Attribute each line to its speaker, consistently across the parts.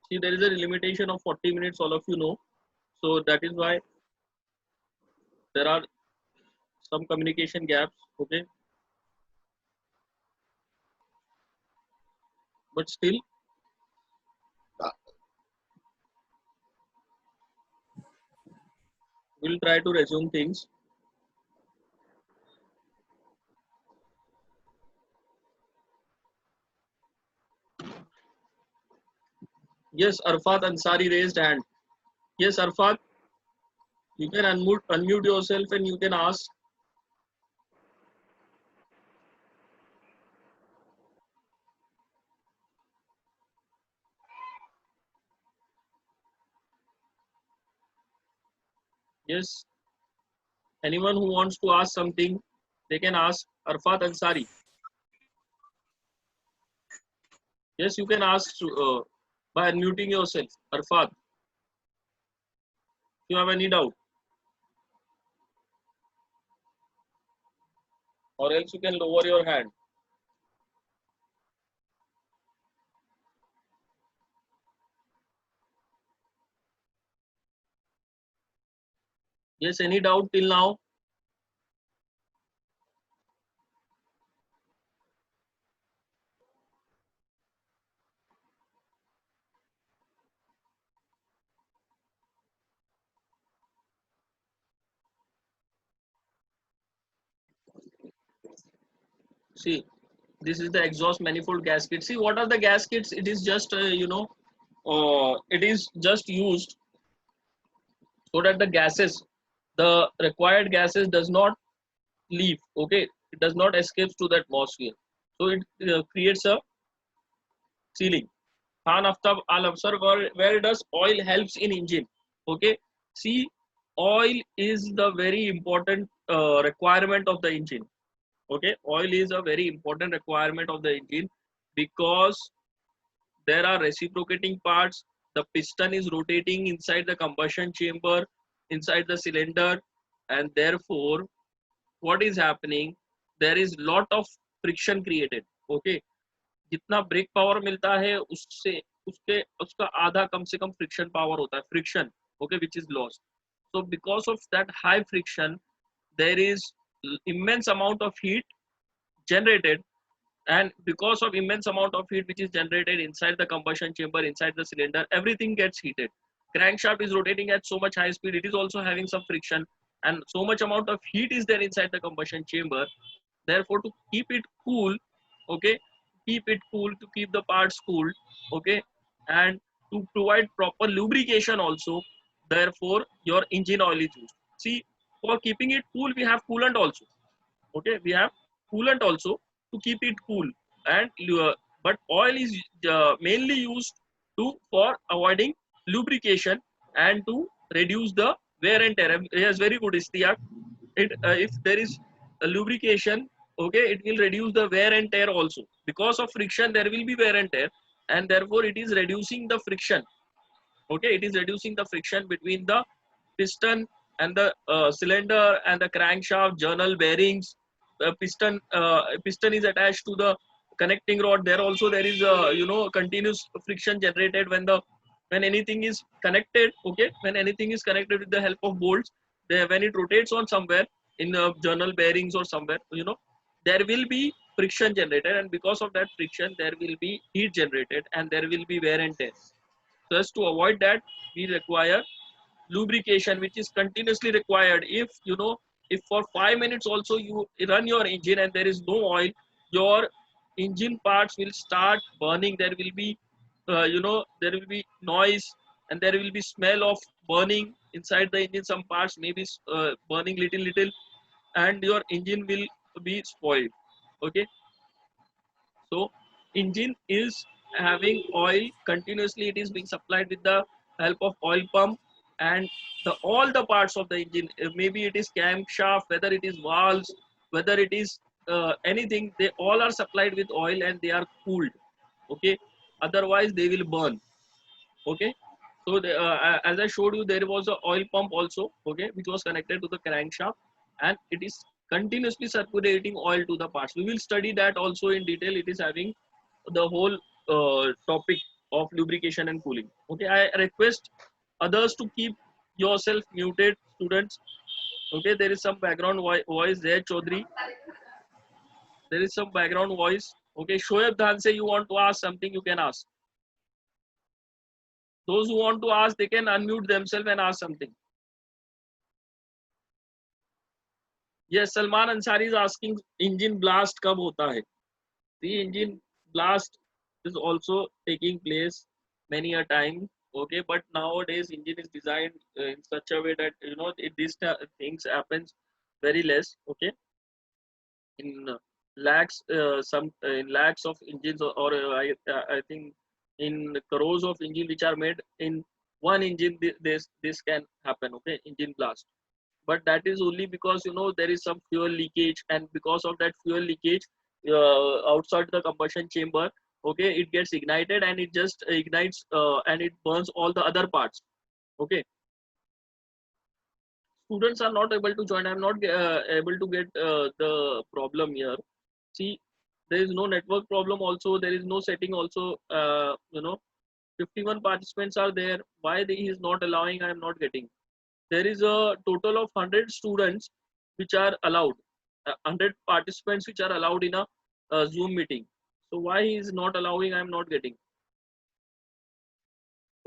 Speaker 1: See, there is a limitation of 40 minutes, all of you know. So that is why there are some communication gaps. Okay, but still, we'll try to resume things. Yes, Arfat Ansari raised hand. Yes, Arfat, you can unmute yourself and you can ask. Yes, anyone who wants to ask something, they can ask Arfat Ansari. Yes, you can ask by unmuting yourself, Arfat. If you have any doubt, or else you can lower your hand. Yes, any doubt till now? See, this is the exhaust manifold gasket. See, what are the gaskets? It is just, it is just used so that the gases, the required gases does not leave. Okay, it does not escape to the atmosphere. So it creates a sealing. Khan Aftab Al Afsar, where does oil helps in engine? Okay, see, oil is the very important requirement of the engine. Okay, oil is a very important requirement of the engine because there are reciprocating parts. The piston is rotating inside the combustion chamber, inside the cylinder, and therefore what is happening, there is lot of friction created. Okay, जितना break power मिलता है उससे उसके उसका आधा कम से कम friction power होता है, friction. Okay, which is lost. So because of that high friction, there is immense amount of heat generated, and because of immense amount of heat which is generated inside the combustion chamber, inside the cylinder, everything gets heated. Crankshaft is rotating at so much high speed, it is also having some friction, and so much amount of heat is there inside the combustion chamber. Therefore, to keep it cool, okay, keep it cool, to keep the parts cool, okay, and to provide proper lubrication also, therefore your engine oil is used. See, for keeping it cool we have coolant also. Okay, we have coolant also to keep it cool, and but oil is mainly used to for avoiding lubrication and to reduce the wear and tear. Yes, very good, Istiyaq. It if there is a lubrication, okay, it will reduce the wear and tear also. Because of friction there will be wear and tear, and therefore it is reducing the friction. Okay, it is reducing the friction between the piston and the cylinder and the crankshaft, journal bearings. Piston is attached to the connecting rod. There also there is a continuous friction generated when the when anything is connected. Okay, when anything is connected with the help of bolts, there when it rotates on somewhere in the journal bearings or somewhere, there will be friction generated, and because of that friction there will be heat generated, and there will be wear and tear. Thus, to avoid that, we require lubrication, which is continuously required. If for 5 minutes also you run your engine and there is no oil, your engine parts will start burning. There will be, there will be noise, and there will be smell of burning inside the engine. Some parts may be burning little, and your engine will be spoiled. Okay, so engine is having oil continuously. It is being supplied with the help of oil pump, and the all the parts of the engine, maybe it is camshaft, whether it is valves, whether it is anything, they all are supplied with oil and they are cooled. Okay, otherwise they will burn. Okay, so as I showed you, there was a oil pump also, okay, which was connected to the crankshaft, and it is continuously circulating oil to the parts. We will study that also in detail. It is having the whole topic of lubrication and cooling. Okay, I request others to keep yourself muted, students. Okay, there is some background voice there, Chaudhary. There is some background voice. Okay, Shoaib Dhanse, you want to ask something, you can ask. Those who want to ask, they can unmute themselves and ask something. Yes, Salman Ansari is asking, engine blast kab hota hai? The engine blast is also taking place many a time. Okay, but nowadays engine is designed in such a way that these things happens very less. Okay, in lakhs, in lakhs of engines, or I think in crores of engine which are made in one engine. This can happen. Okay, engine blast, but that is only because there is some fuel leakage, and because of that fuel leakage outside the combustion chamber, okay, it gets ignited and it just ignites and it burns all the other parts. Okay, students are not able to join. I'm not able to get the problem here. See, there is no network problem also, there is no setting also. 51 participants are there. Why he is not allowing, I am not getting. There is a total of 100 students which are allowed, 100 participants which are allowed in a Zoom meeting. So why he is not allowing, I am not getting.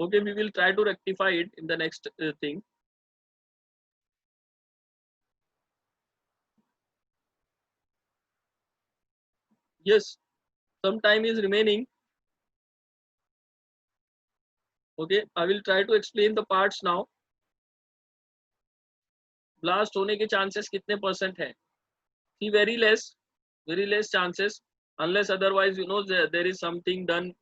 Speaker 1: Okay, we will try to rectify it in the next thing. Yes, some time is remaining. Okay, I will try to explain the parts now. Blast होने के chances कितने % है? See, very less chances, unless otherwise there is something done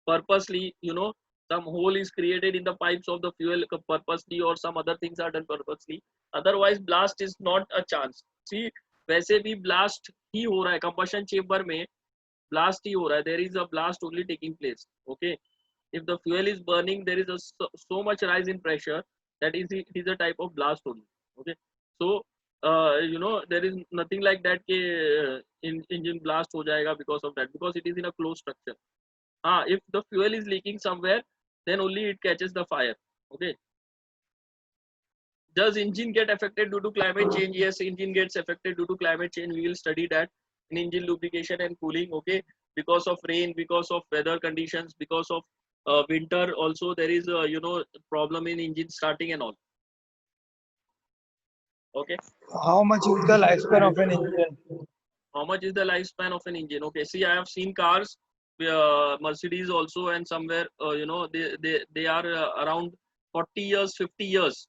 Speaker 1: purposely. Some hole is created in the pipes of the fuel purposely, or some other things are done purposely. Otherwise blast is not a chance. See, वैसे भी blast ही हो रहा है combustion chamber में, blast ही हो रहा है. There is a blast only taking place. Okay, if the fuel is burning, there is so much rise in pressure that it is a type of blast only. Okay, so there is nothing like that कि engine blast हो जाएगा because of that, because it is in a closed structure. If the fuel is leaking somewhere, then only it catches the fire. Okay, does engine get affected due to climate change? Yes, engine gets affected due to climate change. We will study that in engine lubrication and cooling. Okay, because of rain, because of weather conditions, because of winter also, there is a problem in engine starting and all. Okay,
Speaker 2: How much is the lifespan of an engine?
Speaker 1: how much is the lifespan of an engine? Okay, see, I have seen cars, Mercedes also, and somewhere they are around 40 years, 50 years.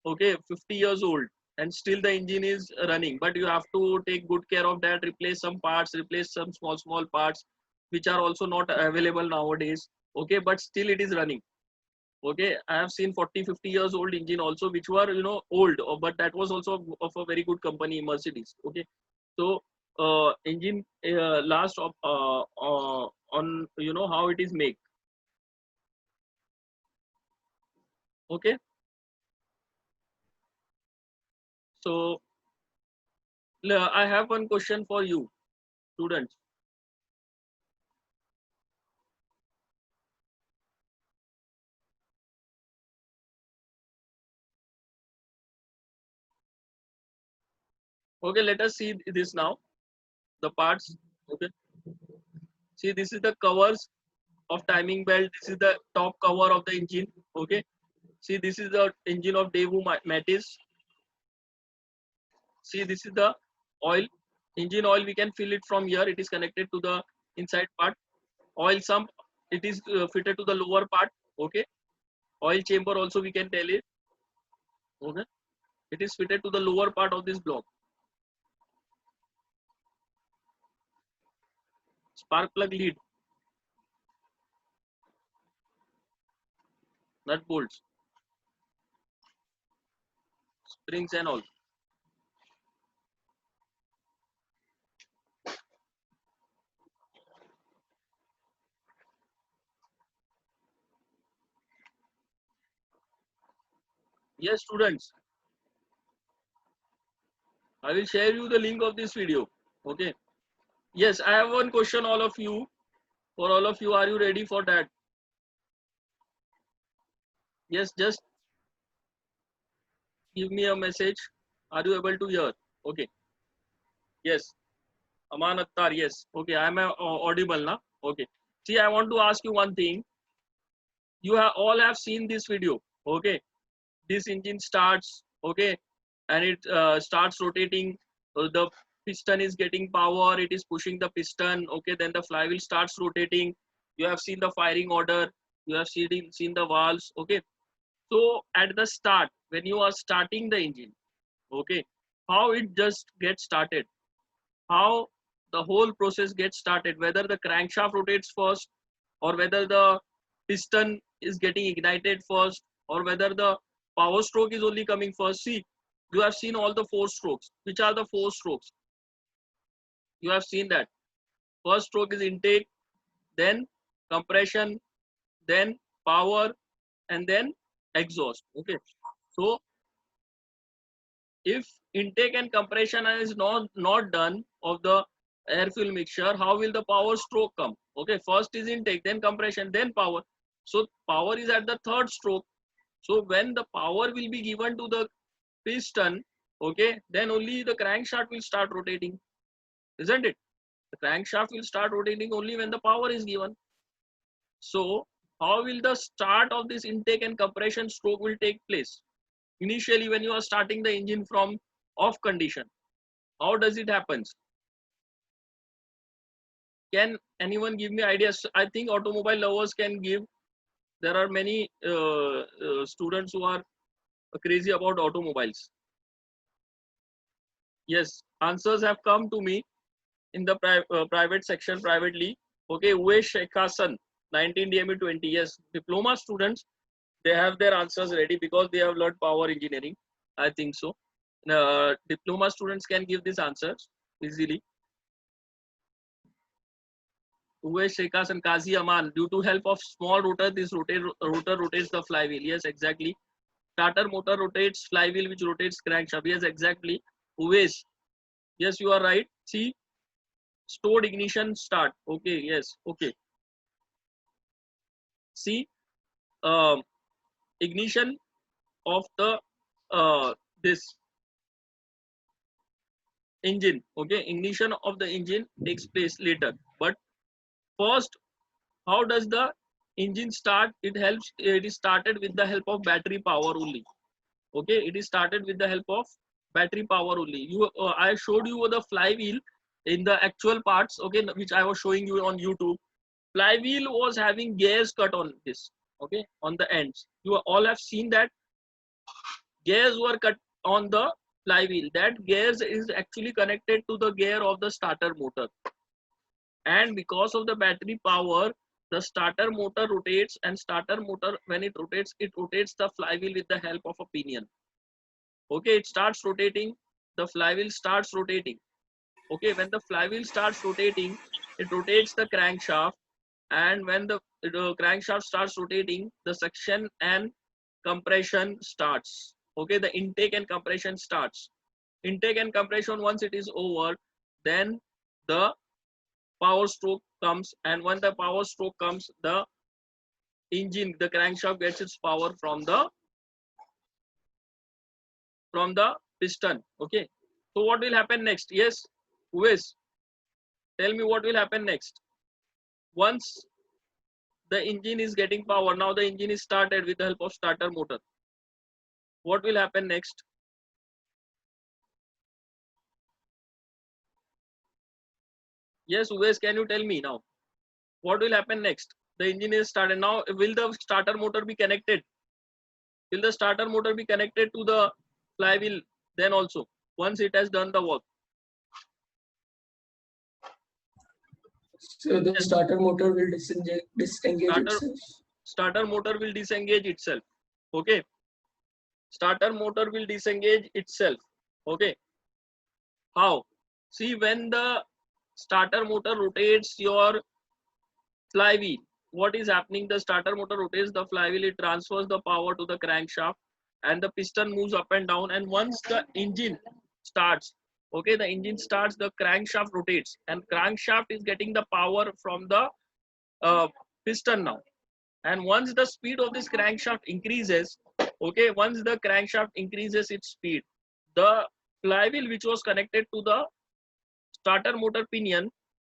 Speaker 1: Okay, 50 years old, and still the engine is running. But you have to take good care of that, replace some parts, replace some small parts which are also not available nowadays. Okay, but still it is running. Okay, I have seen 40, 50 years old engine also, which were old, but that was also of a very good company, Mercedes. Okay, so engine last of on how it is made. Okay, so I have one question for you, students. Okay, let us see this now, the parts. Okay, see, this is the covers of timing belt. This is the top cover of the engine. Okay, see, this is the engine of Daewoo Matiz. See, this is the oil, engine oil. We can fill it from here. It is connected to the inside part. Oil sump, it is fitted to the lower part. Okay, oil chamber also we can tell it. Okay, it is fitted to the lower part of this block. Spark plug lead, nut bolts, springs and all. Yes, students, I will share you the link of this video. Okay, yes, I have one question, all of you. For all of you, are you ready for that? Yes, just give me a message. Are you able to hear? Okay. Yes. Aman Attar, yes. Okay, I am audible now. Okay. See, I want to ask you one thing. You have all have seen this video. Okay. This engine starts. Okay. And it starts rotating. The piston is getting power. It is pushing the piston. Okay. Then the flywheel starts rotating. You have seen the firing order. You have seen the valves. Okay. So at the start, when you are starting the engine, okay, how it just gets started, how the whole process gets started, whether the crankshaft rotates first, or whether the piston is getting ignited first, or whether the power stroke is only coming first. See, you have seen all the four strokes. Which are the four strokes? You have seen that. First stroke is intake, then compression, then power, and then exhaust. Okay. So if intake and compression is not done of the air fuel mixture, how will the power stroke come? Okay, first is intake, then compression, then power. So power is at the third stroke. So when the power will be given to the piston, okay, then only the crankshaft will start rotating, isn't it? The crankshaft will start rotating only when the power is given. So how will the start of this intake and compression stroke will take place? Initially, when you are starting the engine from off condition, how does it happen? Can anyone give me ideas? I think automobile lovers can give. There are many students who are crazy about automobiles. Yes, answers have come to me in the private section privately. Okay, Uwesh Sheikh Hassan, 19 DME 20. Yes, diploma students, they have their answers ready because they have learned power engineering. I think so. Diploma students can give these answers easily. Uwe Shekas and Kazi Aman. Due to help of small rotor, this rotor rotates the flywheel. Yes, exactly. Starter motor rotates flywheel, which rotates crankshaft. Yes, exactly. Uwesh. Yes, you are right. See, stored ignition start. Okay, yes. Okay. See, um, ignition of the this engine. Okay, ignition of the engine takes place later. But first, how does the engine start? It is started with the help of battery power only. Okay, it is started with the help of battery power only. I showed you the flywheel in the actual parts, okay, which I was showing you on YouTube. Flywheel was having gears cut on this, okay, on the ends. You all have seen that gears were cut on the flywheel. That gears is actually connected to the gear of the starter motor, and because of the battery power, the starter motor rotates, and starter motor, when it rotates the flywheel with the help of a pinion. Okay, it starts rotating, the flywheel starts rotating. Okay, when the flywheel starts rotating, it rotates the crankshaft, and when the crankshaft starts rotating, the suction and compression starts. Okay, the intake and compression starts. Intake and compression, once it is over, then the power stroke comes, and when the power stroke comes, the engine, the crankshaft gets its power from the piston. Okay, so what will happen next? Yes, Uwais, tell me what will happen next. Once the engine is getting power, now the engine is started with the help of starter motor. What will happen next? Yes, Uwais, can you tell me now? What will happen next? The engine is started. Now, will the starter motor be connected? Will the starter motor be connected to the flywheel then also, once it has done the work?
Speaker 3: So the
Speaker 1: Yes,
Speaker 3: starter motor will disengage
Speaker 1: starter
Speaker 3: itself.
Speaker 1: starter motor will disengage itself. Okay, starter motor will disengage itself. Okay, how? See, when the starter motor rotates your flywheel, what is happening? The starter motor rotates the flywheel, it transfers the power to the crankshaft, and the piston moves up and down. And once the engine starts, okay, the engine starts, the crankshaft rotates, and crankshaft is getting the power from the uh, piston now. And once the speed of this crankshaft increases, okay, once the crankshaft increases its speed, the flywheel which was connected to the starter motor pinion,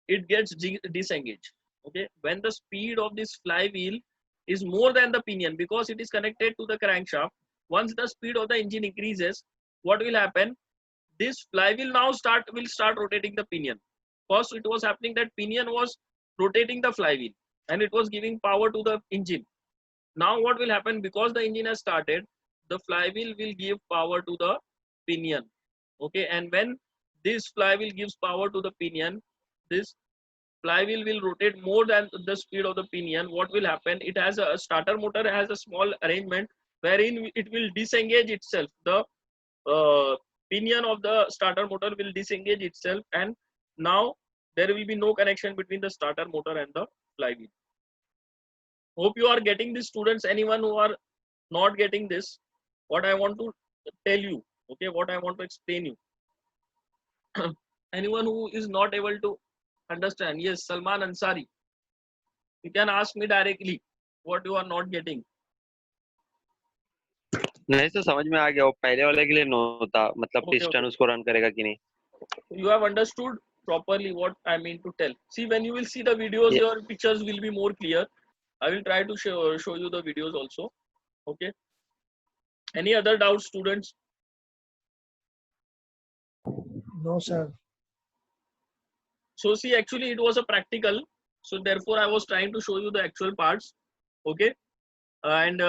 Speaker 1: it gets disengaged. Okay, when the speed of this flywheel is more than the pinion, because it is connected to the crankshaft, once the speed of the engine increases, what will happen? This flywheel now will start rotating the pinion. First it was happening that pinion was rotating the flywheel and it was giving power to the engine. Now what will happen, because the engine has started, the flywheel will give power to the pinion. Okay, and when this flywheel gives power to the pinion, this flywheel will rotate more than the speed of the pinion. What will happen? It has a starter motor has a small arrangement wherein it will disengage itself. The pinion of the starter motor will disengage itself, and now there will be no connection between the starter motor and the flywheel. Hope you are getting this, students. Anyone who are not getting this, what I want to tell you, okay, what I want to explain you. Anyone who is not able to understand, yes, Salman Ansari, you can ask me directly what you are not getting.
Speaker 4: नहीं sir समझ में आ गया, वो पहले वाले के लिए no था, मतलब
Speaker 1: Okay,
Speaker 4: पिस्टन
Speaker 1: okay.
Speaker 4: उसको रन करेगा कि नहीं.
Speaker 1: You have understood properly what I mean to tell. See, when you will see the videos,
Speaker 4: Yeah.
Speaker 1: your pictures will be more clear. I will try to show you the videos also. Okay. Any other doubts, students?
Speaker 2: No, sir.
Speaker 1: So see, actually it was a practical. So therefore I was trying to show you the actual parts. Okay. And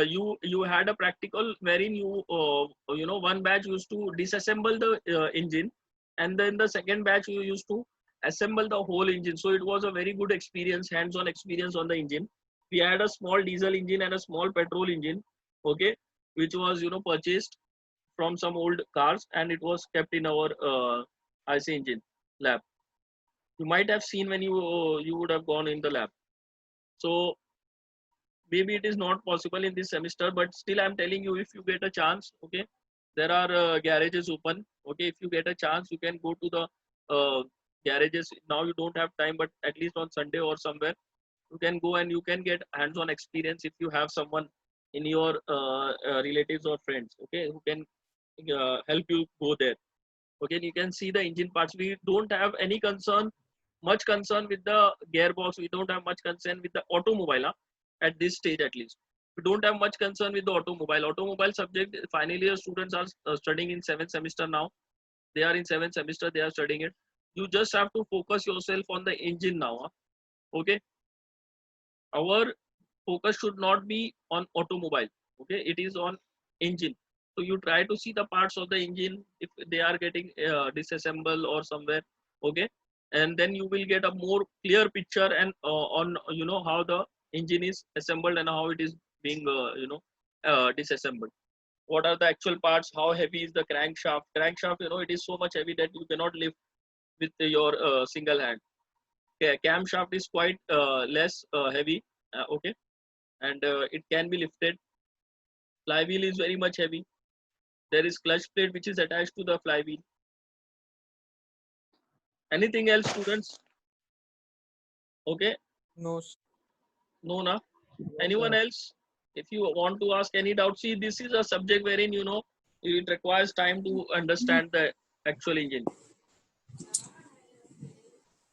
Speaker 1: you had a practical wherein you know, one batch used to disassemble the engine, and then the second batch you used to assemble the whole engine. So it was a very good experience, hands-on experience on the engine. We had a small diesel engine and a small petrol engine, okay, which was, you know, purchased from some old cars, and it was kept in our IC engine lab. You might have seen when you would have gone in the lab. So maybe it is not possible in this semester, but still I'm telling you, if you get a chance, okay, there are garages open. Okay, if you get a chance, you can go to the garages. Now you don't have time, but at least on Sunday or somewhere you can go and you can get hands-on experience if you have someone in your relatives or friends, okay, who can help you go there. Okay, you can see the engine parts. We don't have any much concern with the gearbox. We don't have much concern with the automobile, at this stage at least. We don't have much concern with the automobile subject. Final year students are studying in 7th semester now. They are in 7th semester, they are studying it. You just have to focus yourself on the engine now. Okay, our focus should not be on automobile. Okay, it is on engine. So you try to see the parts of the engine if they are getting disassembled or somewhere. Okay, and then you will get a more clear picture and on, you know, how the engine is assembled and how it is being disassembled. What are the actual parts? How heavy is the crankshaft? You know, it is so much heavy that you cannot lift with your single hand. Okay, camshaft is quite less heavy. Okay, and it can be lifted. Flywheel is very much heavy. There is clutch plate which is attached to the flywheel. Anything else, students? Okay,
Speaker 3: No.
Speaker 1: no, na. Anyone else? If you want to ask any doubt, see, this is a subject wherein, you know, it requires time to understand the actual engine.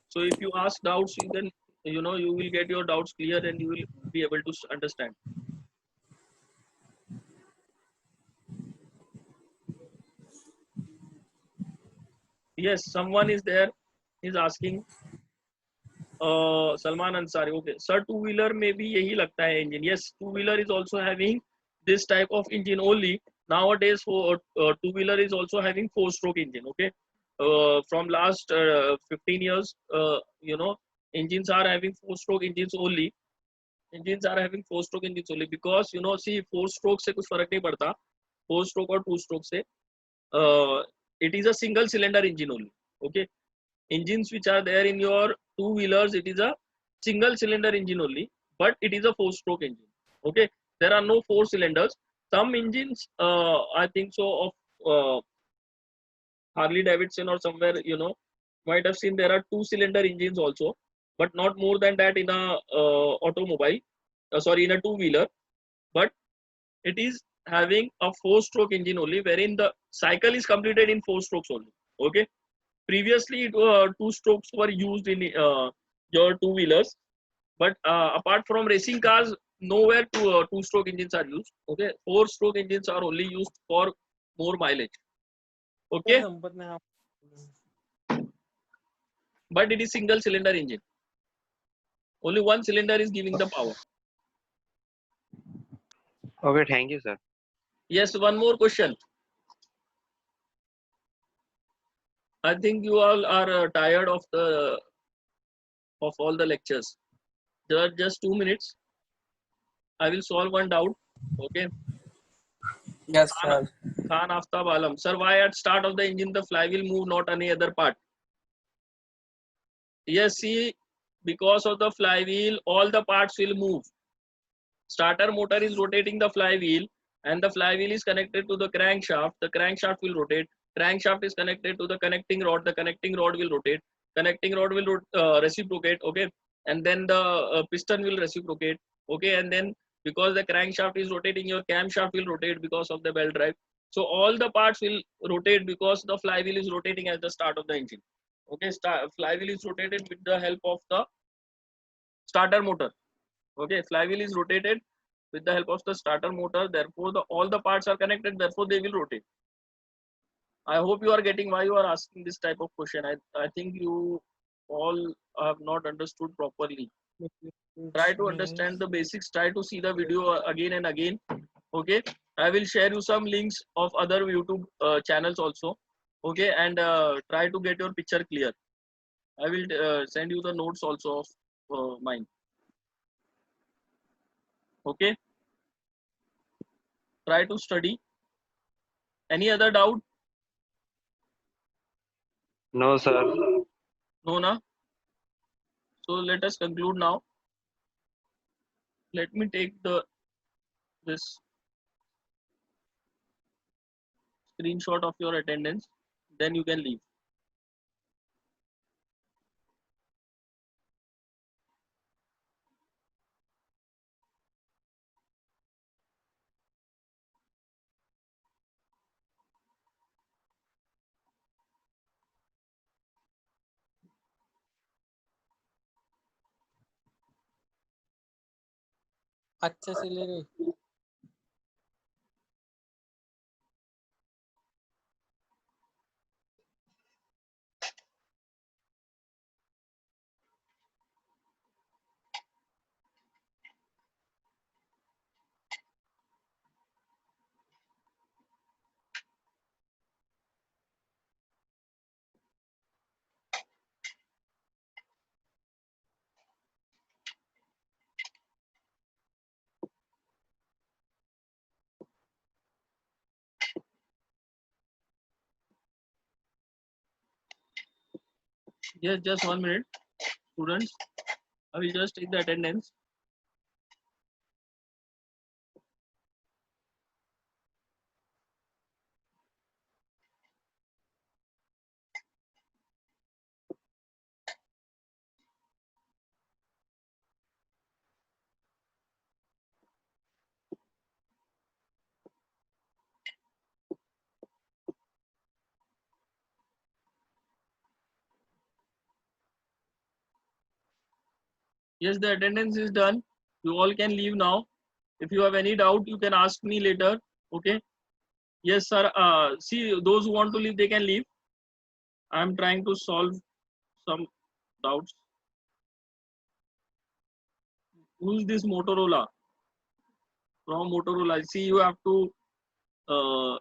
Speaker 1: So if you ask doubts, you can, you know, you will get your doubts clear and you will be able to understand. Yes, someone is there. He's asking. Salman Ansari. Okay, sir, two-wheeler में भी यही लगता है engine. Yes, two-wheeler is also having this type of engine only. Nowadays, for two-wheeler is also having four-stroke engine. Okay, from last 15 years, you know, engines are having four-stroke engines only. Engines are having four-stroke engines only because, you know, see, four-stroke से कुछ फर्क नहीं पड़ता. Four-stroke और two-stroke से, it is a single-cylinder engine only. Okay, engines which are there in your two-wheelers, it is a single-cylinder engine only, but it is a four-stroke engine. Okay, there are no four cylinders. Some engines, I think so, of Harley Davidson or somewhere, you know, might have seen there are two-cylinder engines also, but not more than that in a automobile. sorry, in a two-wheeler, but it is having a 4-stroke engine only, wherein the cycle is completed in 4 strokes only. Okay. Previously, 2 strokes were used in your two-wheelers, but apart from racing cars, nowhere 2-stroke engines are used. Okay, 4-stroke engines are only used for more mileage. Okay, but it is single cylinder engine. Only one cylinder is giving the power.
Speaker 4: Okay, thank you, sir.
Speaker 1: Yes, one more question. I think you all are tired of all the lectures. There are just 2 minutes. I will solve one doubt. Okay.
Speaker 3: Yes,
Speaker 1: Khan,
Speaker 3: sir.
Speaker 1: Khan Aftab Alam. Sir, why at start of the engine the flywheel move, not any other part? Yes, see, because of the flywheel, all the parts will move. Starter motor is rotating the flywheel, and the flywheel is connected to the crankshaft. The crankshaft will rotate. Crankshaft is connected to the connecting rod. The connecting rod will rotate. Connecting rod will reciprocate. Okay, and then the piston will reciprocate. Okay, and then because the crankshaft is rotating, your camshaft will rotate because of the belt drive. So all the parts will rotate because the flywheel is rotating at the start of the engine. Okay, flywheel is rotated with the help of the starter motor. Okay, flywheel is rotated with the help of the starter motor. Therefore, all the parts are connected. Therefore, they will rotate. I hope you are getting why you are asking this type of question. I think you all have not understood properly. Try to understand the basics. Try to see the video again and again. Okay, I will share you some links of other YouTube channels also. Okay, and try to get your picture clear. I will send you the notes also of mine. Okay, try to study. Any other doubt?
Speaker 4: No, sir.
Speaker 1: No, na? So let us conclude now. Let me take this screenshot of your attendance. Then you can leave.
Speaker 3: अच्छे से ले रहे
Speaker 1: Yes, just 1 minute, students. I will just take the attendance. Yes, the attendance is done. You all can leave now. If you have any doubt, you can ask me later. Okay. Yes, sir. See, those who want to leave, they can leave. I am trying to solve some doubts. Who is this Motorola? From Motorola. See, you have to uh,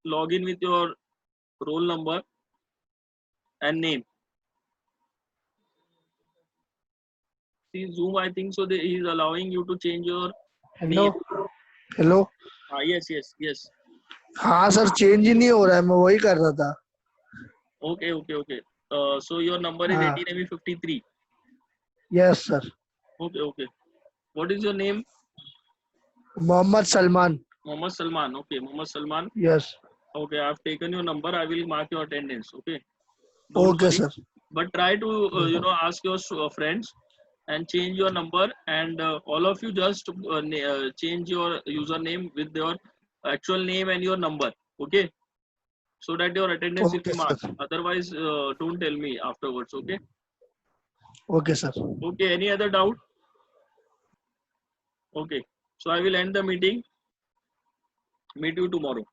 Speaker 1: log in with your roll number and name. See, Zoom, I think so. He is allowing you to change your
Speaker 2: hello
Speaker 1: name.
Speaker 2: Hello
Speaker 1: Yes, yes, yes.
Speaker 2: हाँ sir change ही नहीं हो रहा है मैं वही कर रहा था
Speaker 1: Okay, okay, okay. So your number is
Speaker 2: हाँ
Speaker 1: 18ME53.
Speaker 2: Yes sir
Speaker 1: Okay, okay. What is your name?
Speaker 2: Muhammad Salman
Speaker 1: Muhammad Salman. Okay, Muhammad Salman.
Speaker 2: Yes
Speaker 1: Okay, I've taken your number. I will mark your attendance. Okay, don't
Speaker 2: okay
Speaker 1: worry.
Speaker 2: Sir
Speaker 1: But try to ask your friends. and change your number, and all of you just change your username with your actual name and your number. Okay, so that your attendance will
Speaker 2: Okay,
Speaker 1: be
Speaker 2: sir.
Speaker 1: marked. Otherwise, don't tell me afterwards. Okay.
Speaker 2: Okay, sir.
Speaker 1: Okay, any other doubt? Okay, so I will end the meeting. Meet you tomorrow.